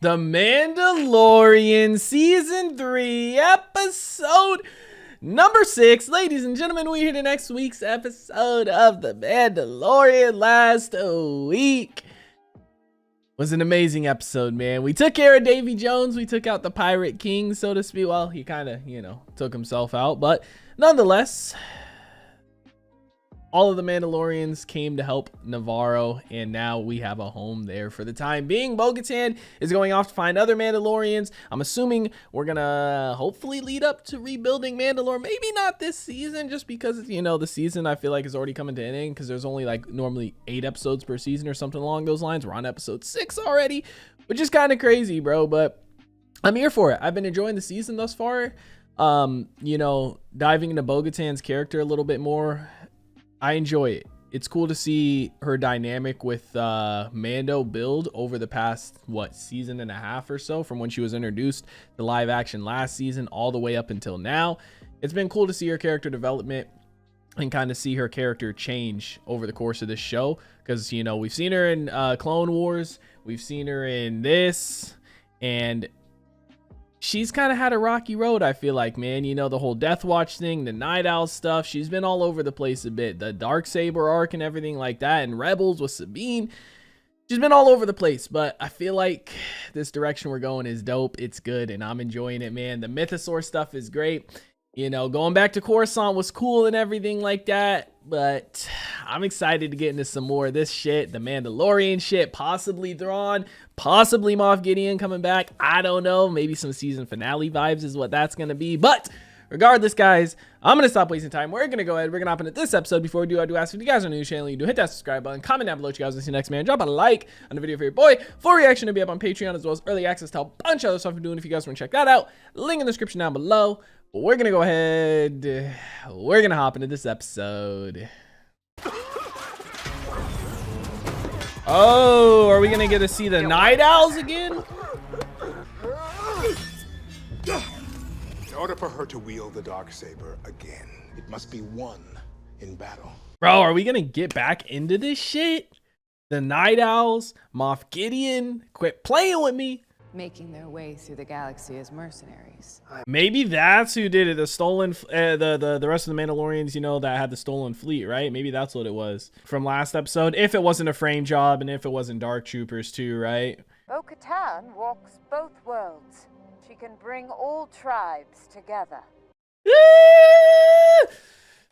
The Mandalorian Season 3, Episode number 6. Ladies and gentlemen, we're here to next week's episode of The Mandalorian. Last week was an amazing episode, man. We took care of Davy Jones. We took out the Pirate King, so to speak. Well, he kind of, took himself out. But nonetheless, all of the Mandalorians came to help Navarro, and now we have a home there for the time being. Bo-Katan is going off to find other Mandalorians. I'm assuming we're gonna hopefully lead up to rebuilding Mandalore. Maybe not this season, just because, the season I feel like is already coming to an end, because there's only like normally 8 episodes per season or something along those lines. We're on episode 6 already, which is kind of crazy, bro, but I'm here for it. I've been enjoying the season thus far. Diving into Bo-Katan's character a little bit more, I enjoy it. It's cool to see her dynamic with Mando build over the past, season and a half or so, from when she was introduced to live action last season all the way up until now. It's been cool to see her character development and kind of see her character change over the course of this show, because, we've seen her in Clone Wars, we've seen her in this, and she's kind of had a rocky road, I feel like, man. The whole Death Watch thing, the Night Owl stuff. She's been all over the place a bit. The Darksaber arc and everything like that, and Rebels with Sabine. She's been all over the place, but I feel like this direction we're going is dope. It's good, and I'm enjoying it, man. The Mythosaur stuff is great. Going back to Coruscant was cool and everything like that, but I'm excited to get into some more of this shit. The Mandalorian shit, possibly Thrawn, possibly Moff Gideon coming back. I don't know. Maybe some season finale vibes is what that's going to be. But regardless, guys, I'm going to stop wasting time. We're going to go ahead. We're going to hop into this episode. Before we do, I do ask if you guys are new to the channel, you do hit that subscribe button, comment down below what you guys want to see next, man. Drop a like on the video for your boy. Full reaction to be up on Patreon, as well as early access to a bunch of other stuff I'm doing. If you guys want to check that out, link in the description down below. But we're going to go ahead. We're going to hop into this episode. Oh, are we going to get to see the Night Owls again? In order for her to wield the Darksaber again, it must be won in battle. Bro, are we going to get back into this shit? The Night Owls, Moff Gideon, quit playing with me. Making their way through the galaxy as mercenaries. Maybe that's who did it. The stolen, the rest of the Mandalorians, that had the stolen fleet, right? Maybe that's what it was from last episode. If it wasn't a frame job, and if it wasn't Dark Troopers too, right? Bo-Katan walks both worlds. She can bring all tribes together.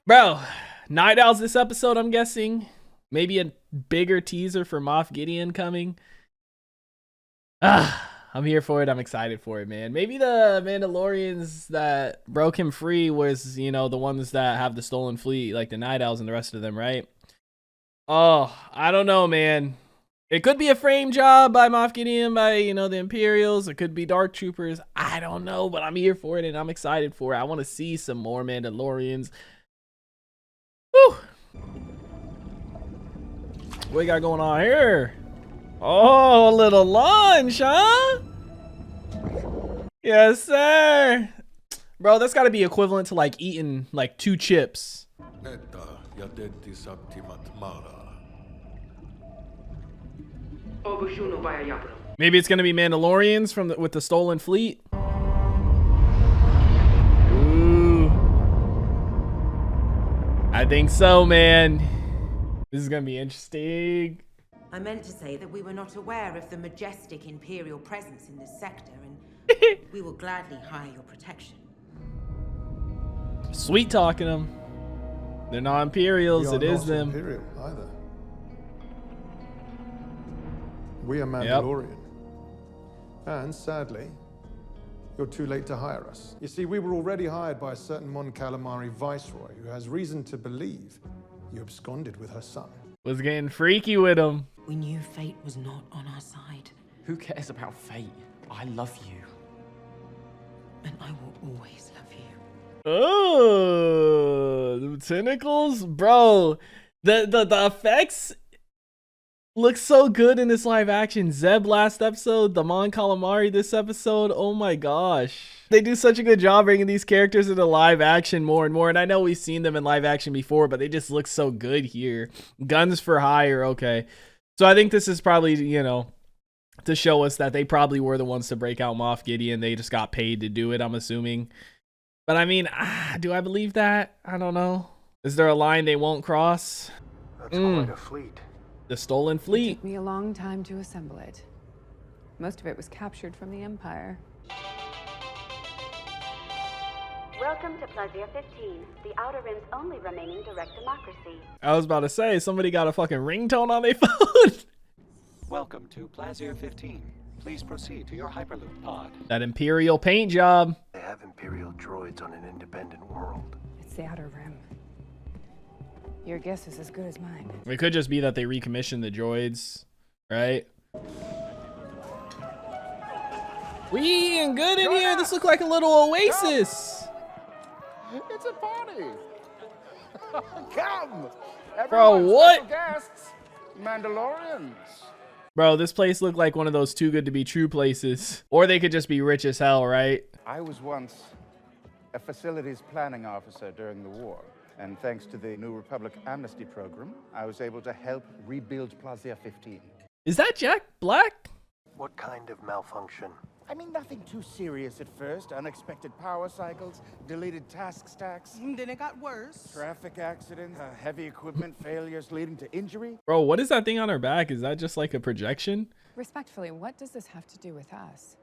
Bro, Night Owls this episode, I'm guessing. Maybe a bigger teaser for Moff Gideon coming. I'm here for it. I'm excited for it, man. Maybe the Mandalorians that broke him free was, the ones that have the stolen fleet, like the Night Owls and the rest of them, right? Oh, I don't know, man. It could be a frame job by Moff Gideon, by, the Imperials. It could be Dark Troopers. I don't know, but I'm here for it, and I'm excited for it. I want to see some more Mandalorians. Whew. What we got going on here? Oh, a little lunch, huh? Yes, sir. Bro, that's got to be equivalent to like eating like 2 chips. Maybe it's gonna be Mandalorians with the stolen fleet. Ooh, I think so, man. This is gonna be interesting. I meant to say that we were not aware of the majestic Imperial presence in this sector, and we will gladly hire your protection. Sweet talking them. They're not Imperials, it is them. Imperial either. We are Mandalorian. And sadly, you're too late to hire us. You see, we were already hired by a certain Mon Calamari viceroy who has reason to believe you absconded with her son. Was getting freaky with him. We knew fate was not on our side. Who cares about fate? I love you. And I will always love you. Oh, the tentacles, bro. The effects look so good in this live action. Zeb last episode, the Mon Calamari this episode. Oh my gosh, they do such a good job bringing these characters into live action more and more. And I know we've seen them in live action before, but they just look so good here. Guns for hire. Okay, so I think this is probably, to show us that they probably were the ones to break out Moff Gideon. They just got paid to do it, I'm assuming. But I mean, do I believe that? I don't know. Is there a line they won't cross? That's quite a fleet. The stolen It fleet. took me a long time to assemble it. Most of it was captured from the Empire. Welcome to Plaisir 15, the Outer Rim's only remaining direct democracy. I was about to say, somebody got a fucking ringtone on their phone. Welcome to Plaisir 15. Please proceed to your Hyperloop pod. That Imperial paint job. They have Imperial droids on an independent world. It's the Outer Rim. Your guess is as good as mine. It could just be that they recommissioned the droids, right? We eating good in here. This looks like a little oasis. It's a party. Come. Bro, what? Guests, Mandalorians. Bro, this place looked like one of those too good to be true places. Or they could just be rich as hell, right? I was once a facilities planning officer during the war. And thanks to the New Republic amnesty program, I was able to help rebuild Plaisir 15. Is that Jack Black? What kind of malfunction? I mean, nothing too serious at first. Unexpected power cycles, deleted task stacks. Then it got worse. Traffic accidents, heavy equipment failures leading to injury. Bro, what is that thing on her back? Is that just like a projection? Respectfully, what does this have to do with us?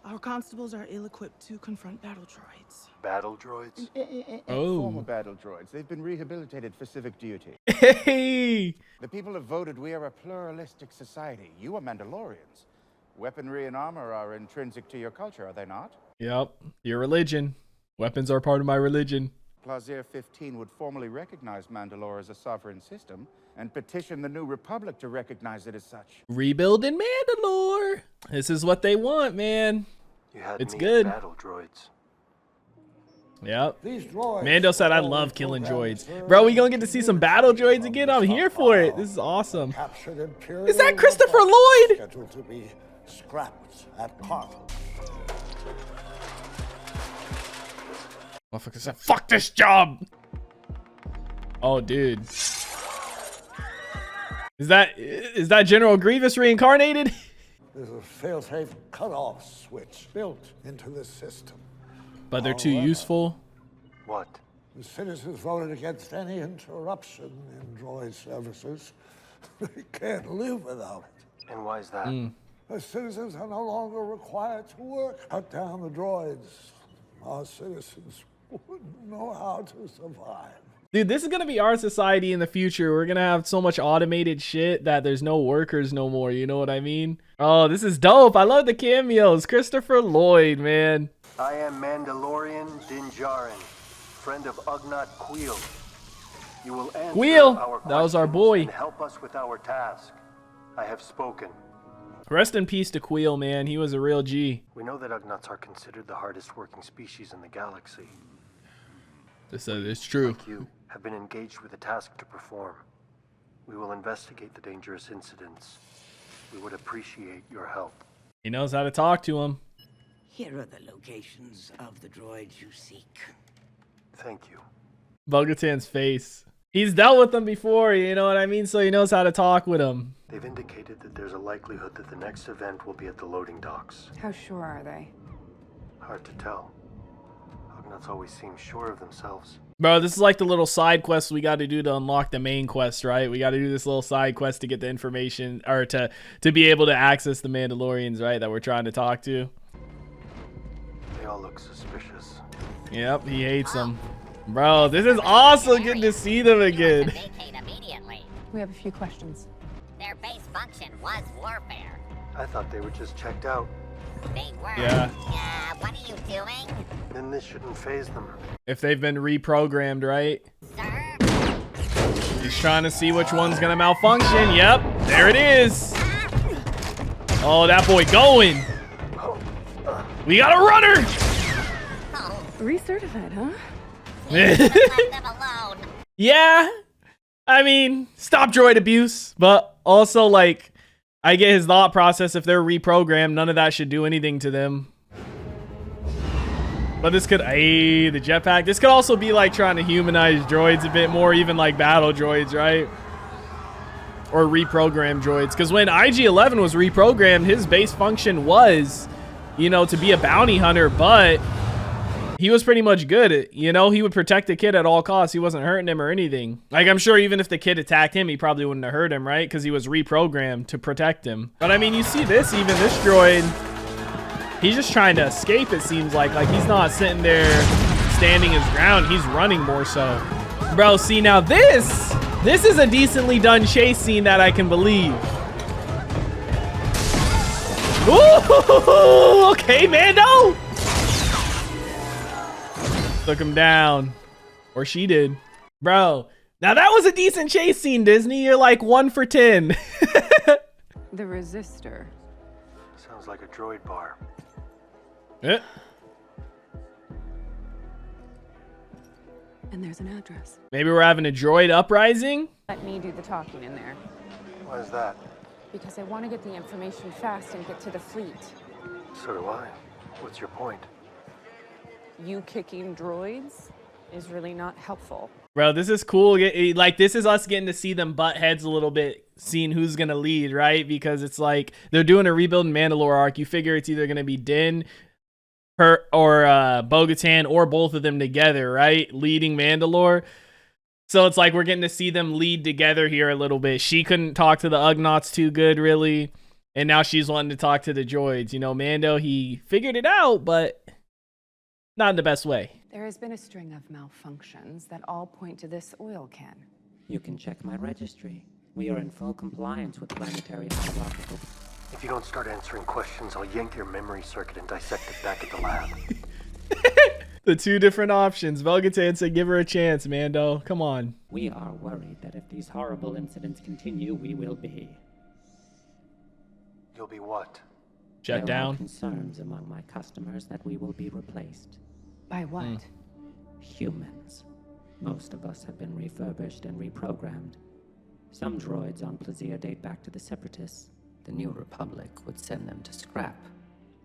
Our constables are ill-equipped to confront battle droids. Battle droids? Former battle droids. They've been rehabilitated for civic duty. Hey! The people have voted we are a pluralistic society. You are Mandalorians. Weaponry and armor are intrinsic to your culture, are they not? Yep. Your religion. Weapons are part of my religion. Plaisir 15 would formally recognize Mandalore as a sovereign system and petition the New Republic to recognize it as such. Rebuilding Mandalore. This is what they want, man. You had it's me good. At battle droids. Yep. Mando said, I love killing droids. Bro, we gonna get to see some battle droids again? I'm here for it. This is awesome. Is that Christopher Lloyd? Scheduled to be scrapped at Carthage. Motherfucker said, fuck this job. Oh, dude. Is that General Grievous reincarnated? There's a fail-safe cutoff switch built into the system. But they're too useful. What? The citizens voted against any interruption in droid services. They can't live without it. And why is that? The citizens are no longer required to work. Cut down the droids. Our citizens wouldn't know how to survive. Dude, this is gonna be our society in the future. We're gonna have so much automated shit that there's no workers no more. You know what I mean? Oh, this is dope. I love the cameos. Christopher Lloyd, man. I am Mandalorian Din Djarin, friend of Ugnaught Kuiil. You will answer Kuiil, our that was our questions boy. and help us with our task. I have spoken. Rest in peace to Kuiil, man. He was a real G. We know that Ugnaughts are considered the hardest working species in the galaxy. It's true. Like you have been engaged with a task to perform. We will investigate the dangerous incidents. We would appreciate your help. He knows how to talk to him. Here are the locations of the droids you seek. Thank you. Bo-Katan's face. He's dealt with them before, you know what I mean? So he knows how to talk with them. They've indicated that there's a likelihood that the next event will be at the loading docks. How sure are they? Hard to tell. Ugnaughts always seem sure of themselves. Bro, this is like the little side quest we got to do to unlock the main quest, right? We got to do this little side quest to get the information, or to be able to access the Mandalorians, right? That we're trying to talk to. They all look suspicious. Yep, he hates them. Bro, this is awesome getting to see them again. We have a few questions. Their base function was warfare. I thought they were just checked out. They were. Yeah. What are you doing? Then this shouldn't faze them. If they've been reprogrammed, right? Sir? He's trying to see which one's gonna malfunction. Yep, there it is. Oh, that boy going. We got a runner. Recertified, huh? Let them alone. Yeah, I mean, stop droid abuse, but also, like, I get his thought process. If they're reprogrammed, none of that should do anything to them. But this could, the jetpack. This could also be like trying to humanize droids a bit more, even like battle droids, right? or reprogram droids. Because when IG-11 was reprogrammed, his base function was, you know, to be a bounty hunter, but he was pretty much good. You know, he would protect the kid at all costs. He wasn't hurting him or anything. Like, I'm sure even if the kid attacked him, he probably wouldn't have hurt him, right? Because he was reprogrammed to protect him. But I mean, you see this, even this droid, he's just trying to escape, it seems like. Like, he's not sitting there standing his ground. He's running more so. Bro, see, now this is a decently done chase scene that I can believe. Ooh, okay, Mando. Took him down. Or she did. Bro, now that was a decent chase scene, Disney. You're like 1 for 10. The resistor. Sounds like a droid bar. Yeah. And there's an address. Maybe we're having a droid uprising? Let me do the talking in there. Why is that? Because I want to get the information fast and get to the fleet. So do I. What's your point? You kicking droids is really not helpful. Bro, this is cool. Like, this is us getting to see them butt heads a little bit, seeing who's going to lead, right? Because it's like they're doing a rebuild in Mandalore arc. You figure it's either going to be Din, her, or Bo-Katan, or both of them together, right? Leading Mandalore. So it's like we're getting to see them lead together here a little bit. She couldn't talk to the Ugnaughts too good, really. And now she's wanting to talk to the droids. You know, Mando, he figured it out, but not in the best way. There has been a string of malfunctions that all point to this oil can. You can check my registry. We are in full compliance with planetary hierarchical. If you don't start answering questions, I'll yank your memory circuit and dissect it back at the lab. The two different options. Bo-Katan said give her a chance, Mando. Come on. We are worried that if these horrible incidents continue, we will be... You'll be what? Shut down. There are concerns among my customers that we will be replaced. By what? Humans. Most of us have been refurbished and reprogrammed. Some droids on Plaisir date back to the Separatists. The New Republic would send them to scrap,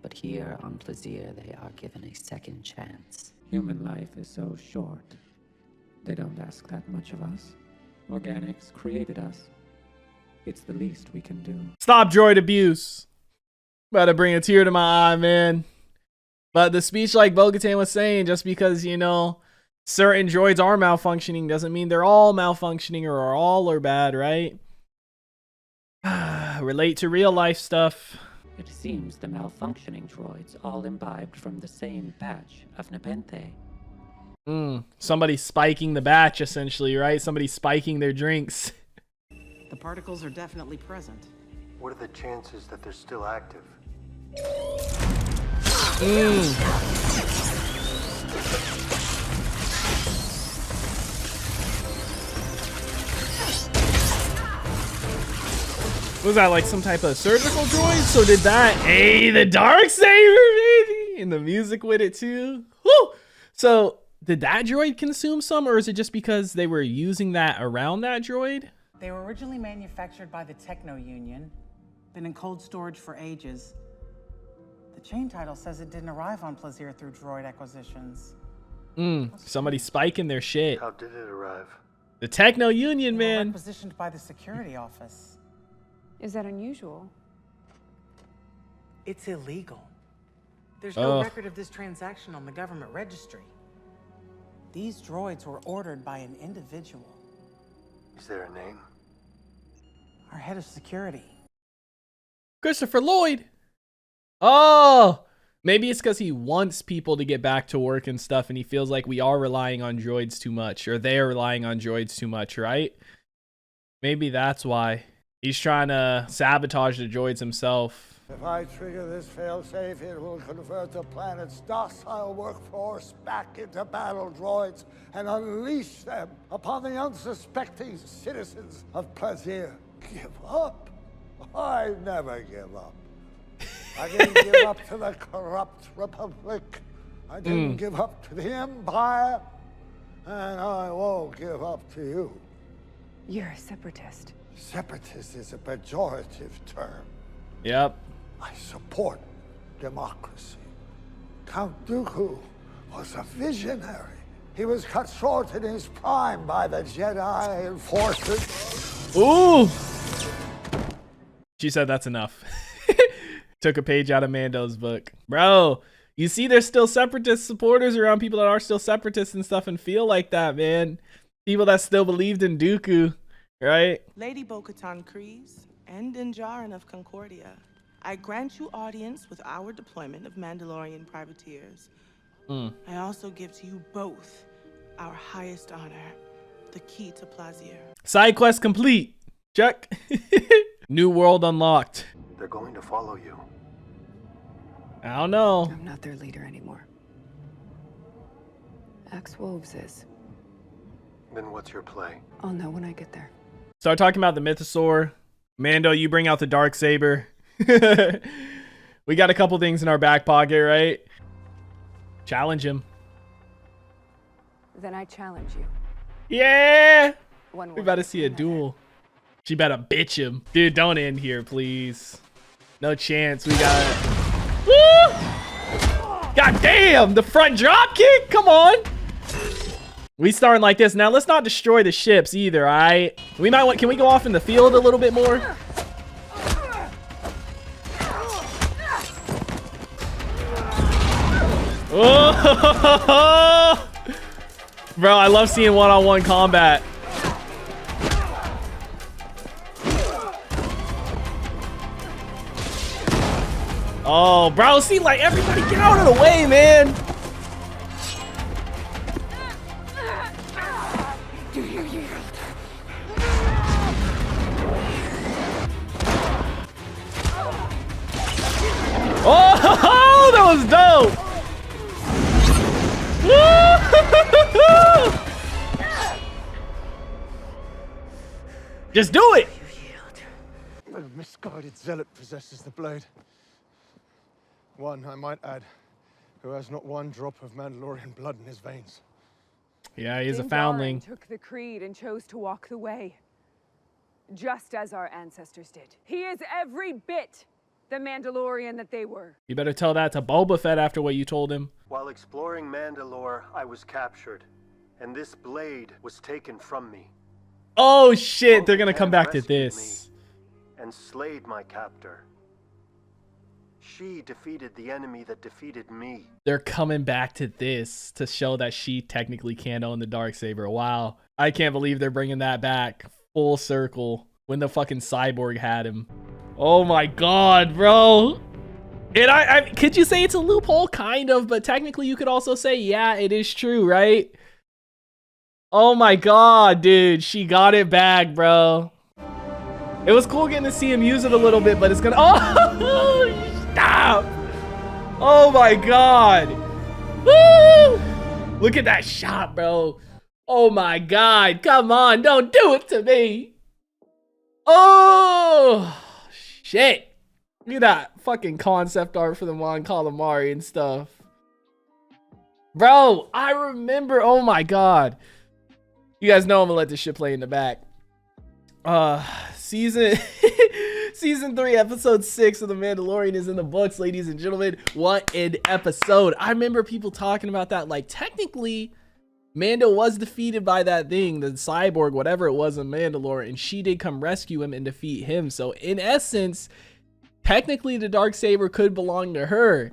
but here on Plaisir they are given a second chance. Human life is so short. They don't ask that much of us. Organics created us. It's the least we can do. Stop droid abuse. About to bring a tear to my eye, man. But the speech, like Bo-Katan was saying, just because, you know, certain droids are malfunctioning doesn't mean they're all malfunctioning or all are bad, right? Relate to real life stuff. It seems the malfunctioning droids all imbibed from the same batch of Nepenthe. Somebody spiking the batch, essentially, right? Somebody spiking their drinks. The particles are definitely present. What are the chances that they're still active? Was that like some type of surgical droid? So did that, hey, the Darksaber, baby, and the music with it too. Woo! So did that droid consume some, or is it just because they were using that around that droid? They were originally manufactured by the Techno Union, been in cold storage for ages. The chain title says it didn't arrive on Plaisir through droid acquisitions. Somebody spiking their shit. How did it arrive? The Techno Union, They were man. requisitioned by the security office. Is that unusual? It's illegal. There's no record of this transaction on the government registry. These droids were ordered by an individual. Is there a name? Our head of security. Christopher Lloyd. Oh, maybe it's because he wants people to get back to work and stuff, and he feels like we are relying on droids too much, or they are relying on droids too much, right? Maybe that's why. He's trying to sabotage the droids himself. If I trigger this failsafe, it will convert the planet's docile workforce back into battle droids and unleash them upon the unsuspecting citizens of Plaisir. Give up? I never give up. I didn't give up to the corrupt Republic. I didn't give up to the Empire. And I won't give up to you. You're a separatist. Separatist is a pejorative term. Yep. I support democracy. Count Dooku was a visionary. He was cut short in his prime by the Jedi and forces. Ooh! She said that's enough. Took a page out of Mando's book. Bro, you see there's still separatist supporters around, people that are still separatists and stuff and feel like that, man. People that still believed in Dooku, right? Lady Bo-Katan Kryze and Din Djarin of Concordia, I grant you audience with our deployment of Mandalorian privateers. I also give to you both our highest honor, the key to Plazier. Side quest complete. Check. New world unlocked. They're going to follow you. I don't know. I'm not their leader anymore. Ex-Wolves is. Then what's your play? I'll know when I get there. Start talking about the Mythosaur. Mando, you bring out the Darksaber. We got a couple things in our back pocket, right? Challenge him. Then I challenge you. Yeah! One We about to see a duel. She better bitch him. Dude, don't end here, please. No chance. We got it. Woo! God damn! The front drop kick? Come on! We starting like this. Now, let's not destroy the ships either, alright? We might want... Can we go off in the field a little bit more? Oh! Bro, I love seeing one-on-one combat. Oh, bro, see, like, everybody get out of the way, man. Oh, that was dope. Just do it. A misguided zealot possesses the blade. One, I might add, who has not one drop of Mandalorian blood in his veins. Yeah, he's a Din foundling. Djarin took the creed and chose to walk the way, just as our ancestors did. He is every bit the Mandalorian that they were. You better tell that to Boba Fett after what you told him. While exploring Mandalore, I was captured, and this blade was taken from me. Oh shit, they're gonna come back to this. And slayed my captor. She defeated the enemy that defeated me. They're coming back to this to show that she technically can't own the Darksaber. Wow. I can't believe they're bringing that back full circle when the fucking cyborg had him. Oh my god, bro. And I could you say it's a loophole? Kind of, but technically you could also say, yeah, it is true, right? Oh my god, dude. She got it back, bro. It was cool getting to see him use it a little bit, but it's gonna... Oh, stop. Oh my god. Woo! Look at that shot, bro. Oh my god. Come on, don't do it to me. Oh, shit. Look at that fucking concept art for the Mon Calamari and stuff. Bro, I remember... Oh my god. You guys know I'm gonna let this shit play in the back. Season 3, episode 6 of The Mandalorian is in the books, ladies and gentlemen. What an episode. I remember people talking about that. Like, technically, Mando was defeated by that thing, the cyborg, whatever it was in Mandalore, and she did come rescue him and defeat him. So, in essence, technically, the Darksaber could belong to her.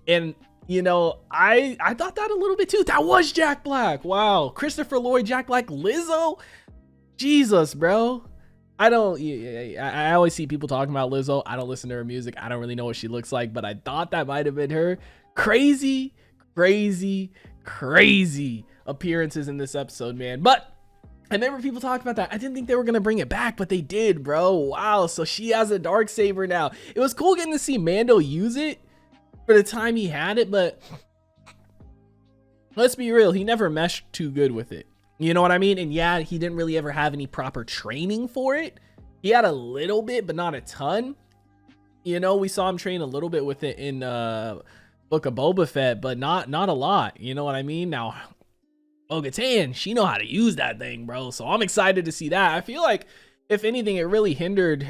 And... you know, I thought that a little bit too. That was Jack Black. Wow. Christopher Lloyd, Jack Black, Lizzo. Jesus, bro. I always see people talking about Lizzo. I don't listen to her music. I don't really know what she looks like, but I thought that might have been her. Crazy, crazy, crazy appearances in this episode, man. But I remember people talking about that. I didn't think they were going to bring it back, but they did, bro. Wow. So she has a Darksaber now. It was cool getting to see Mando use it for the time he had it, but let's be real, he never meshed too good with it. You know what I mean? And yeah, he didn't really ever have any proper training for it. He had a little bit, but not a ton. You know, we saw him train a little bit with it in Book of Boba Fett, but not a lot. You know what I mean? Now, Bo-Katan, she know how to use that thing, bro. So I'm excited to see that. I feel like, if anything, it really hindered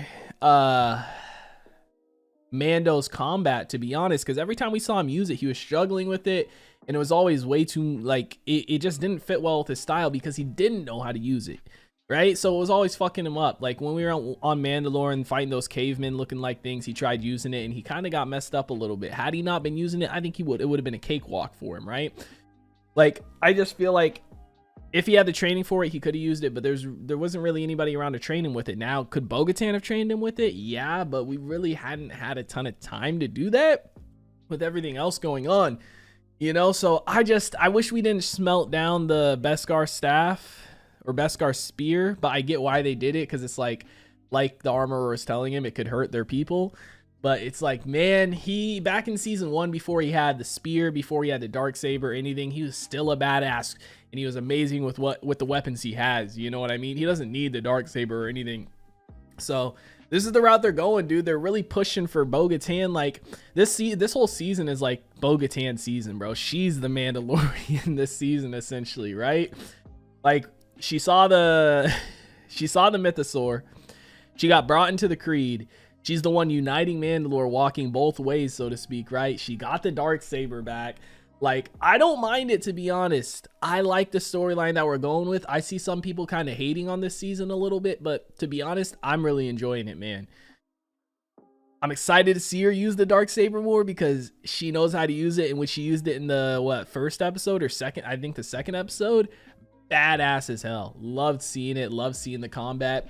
Mando's combat, to be honest, because every time we saw him use it, he was struggling with it, and it was always way too, like, it just didn't fit well with his style because he didn't know how to use it. right? So it was always fucking him up. Like when we were on Mandalorian fighting those cavemen looking like things, he tried using it and he kind of got messed up a little bit. Had he not been using it, I think it would have been a cakewalk for him, right? Like I just feel like if he had the training for it, he could have used it, but there wasn't really anybody around to train him with it. Now, could Bo-Katan have trained him with it? Yeah, but we really hadn't had a ton of time to do that with everything else going on, you know? So I wish we didn't smelt down the Beskar staff or Beskar spear, but I get why they did it, because it's like the armorer was telling him it could hurt their people. But it's like, man, he back in season 1, before he had the spear, before he had the Darksaber, anything, he was still a badass, and he was amazing with the weapons he has. You know what I mean? He doesn't need the Darksaber or anything. So this is the route they're going, dude. They're really pushing for Bo-Katan. Like this whole season is like Bo-Katan season, bro. She's the Mandalorian this season, essentially, right? Like she saw the mythosaur. She got brought into the Creed. She's the one uniting Mandalore, walking both ways, so to speak, right? She got the Darksaber back. Like, I don't mind it, to be honest. I like the storyline that we're going with. I see some people kind of hating on this season a little bit, but to be honest, I'm really enjoying it, man. I'm excited to see her use the Darksaber more because she knows how to use it. And when she used it in the, first episode or second, I think the second episode, badass as hell. Loved seeing it. Loved seeing the combat.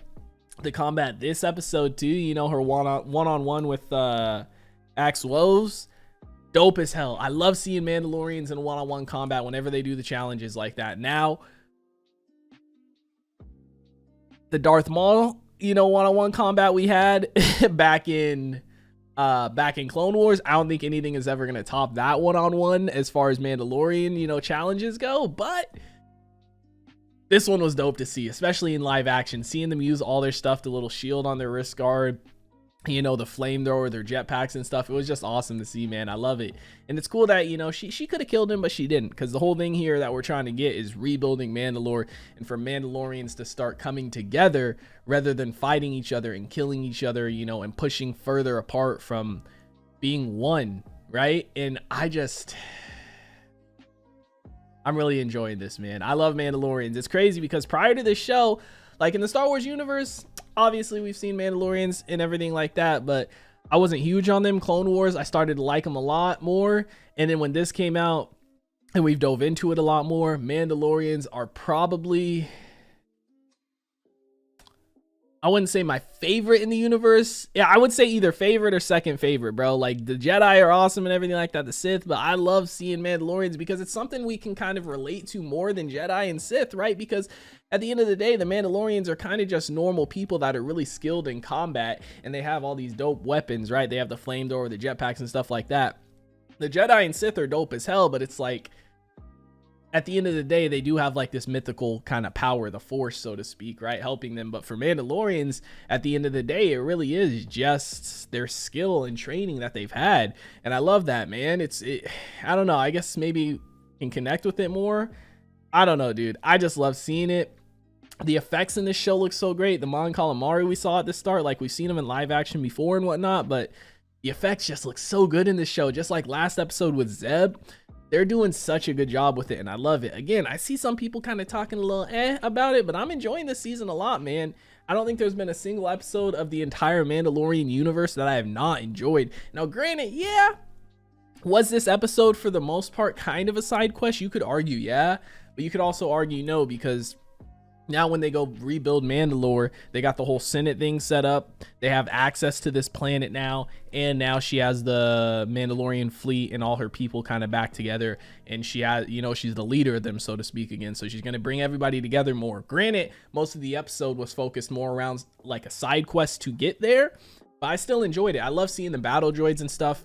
The combat this episode too, you know, her one-on-one with Axe Woves, dope as hell. I love seeing Mandalorians in one-on-one combat whenever they do the challenges like that. Now the Darth Maul, you know, one-on-one combat we had back in Clone Wars, I don't think anything is ever gonna top that one-on-one as far as Mandalorian, you know, challenges go, but this one was dope to see, especially in live action. Seeing them use all their stuff, the little shield on their wrist guard, you know, the flamethrower, their jetpacks and stuff. It was just awesome to see, man. I love it. And it's cool that, you know, she could have killed him, but she didn't. Because the whole thing here that we're trying to get is rebuilding Mandalore and for Mandalorians to start coming together rather than fighting each other and killing each other, you know, and pushing further apart from being one, right? And I'm really enjoying this, man. I love Mandalorians. It's crazy because prior to this show, like in the Star Wars universe, obviously we've seen Mandalorians and everything like that, but I wasn't huge on them. Clone Wars, I started to like them a lot more. And then when this came out and we've dove into it a lot more, Mandalorians are probably, I wouldn't say my favorite in the universe. Yeah, I would say either favorite or second favorite, bro. Like the Jedi are awesome and everything like that, the Sith, but I love seeing Mandalorians because it's something we can kind of relate to more than Jedi and Sith, right? Because at the end of the day, the Mandalorians are kind of just normal people that are really skilled in combat, and they have all these dope weapons, right? They have the flamethrower, the jetpacks and stuff like that. The Jedi and Sith are dope as hell, but it's like, at the end of the day, they do have like this mythical kind of power, the Force, so to speak, right? Helping them. But for Mandalorians, at the end of the day, it really is just their skill and training that they've had. And I love that, man. I don't know. I guess maybe can connect with it more. I don't know, dude. I just love seeing it. The effects in this show look so great. The Mon Calamari we saw at the start, like we've seen them in live action before and whatnot, but the effects just look so good in this show. Just like last episode with Zeb. They're doing such a good job with it, and I love it. Again, I see some people kind of talking a little about it, but I'm enjoying this season a lot, man. I don't think there's been a single episode of the entire Mandalorian universe that I have not enjoyed. Now, granted, yeah, was this episode for the most part kind of a side quest? You could argue, yeah, but you could also argue no, because now when they go rebuild Mandalore, they got the whole Senate thing set up. They have access to this planet now, and now she has the Mandalorian fleet and all her people kind of back together, and she has, you know, she's the leader of them, so to speak, again. So she's going to bring everybody together more. Granted, most of the episode was focused more around like a side quest to get there, but I still enjoyed it. I love seeing the battle droids and stuff,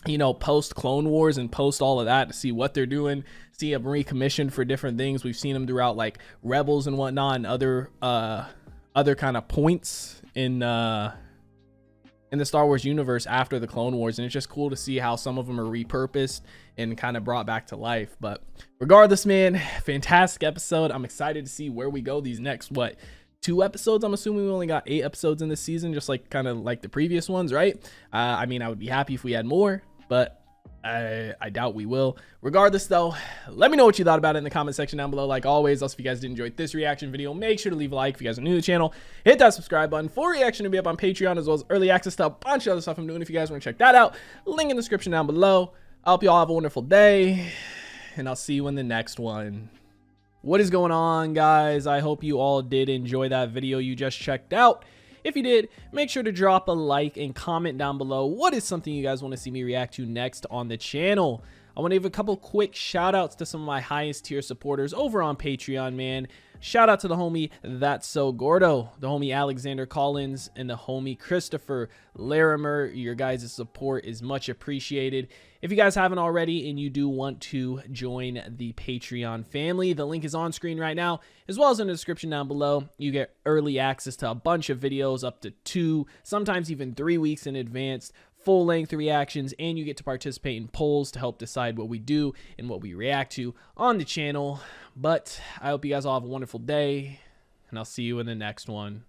you know, post Clone Wars and post all of that, to see what they're doing, see them recommissioned for different things. We've seen them throughout like Rebels and whatnot, and other kind of points in the Star Wars universe after the Clone Wars, and it's just cool to see how some of them are repurposed and kind of brought back to life. But regardless, man, fantastic episode. I'm excited to see where we go these next 2 episodes. I'm assuming we only got 8 episodes in this season, just like kind of like the previous ones, right? I mean, I would be happy if we had more, but I doubt we will. Regardless, though, let me know what you thought about it in the comment section down below. Like always, also, if you guys did enjoy this reaction video, make sure to leave a like. If you guys are new to the channel, hit that subscribe button. Full reaction to be up on Patreon, as well as early access to a bunch of other stuff I'm doing. If you guys want to check that out, link in the description down below. I hope you all have a wonderful day, and I'll see you in the next one. What is going on, guys? I hope you all did enjoy that video you just checked out. If you did, make sure to drop a like and comment down below what is something you guys want to see me react to next on the channel. I want to give a couple quick shout outs to some of my highest tier supporters over on Patreon, man. Shout out to the homie That's So Gordo, the homie Alexander Collins, and the homie Christopher Larimer. Your guys' support is much appreciated. If you guys haven't already and you do want to join the Patreon family, the link is on screen right now, as well as in the description down below. You get early access to a bunch of videos, up to 2, sometimes even 3 weeks in advance, full-length reactions, and you get to participate in polls to help decide what we do and what we react to on the channel. But I hope you guys all have a wonderful day, and I'll see you in the next one.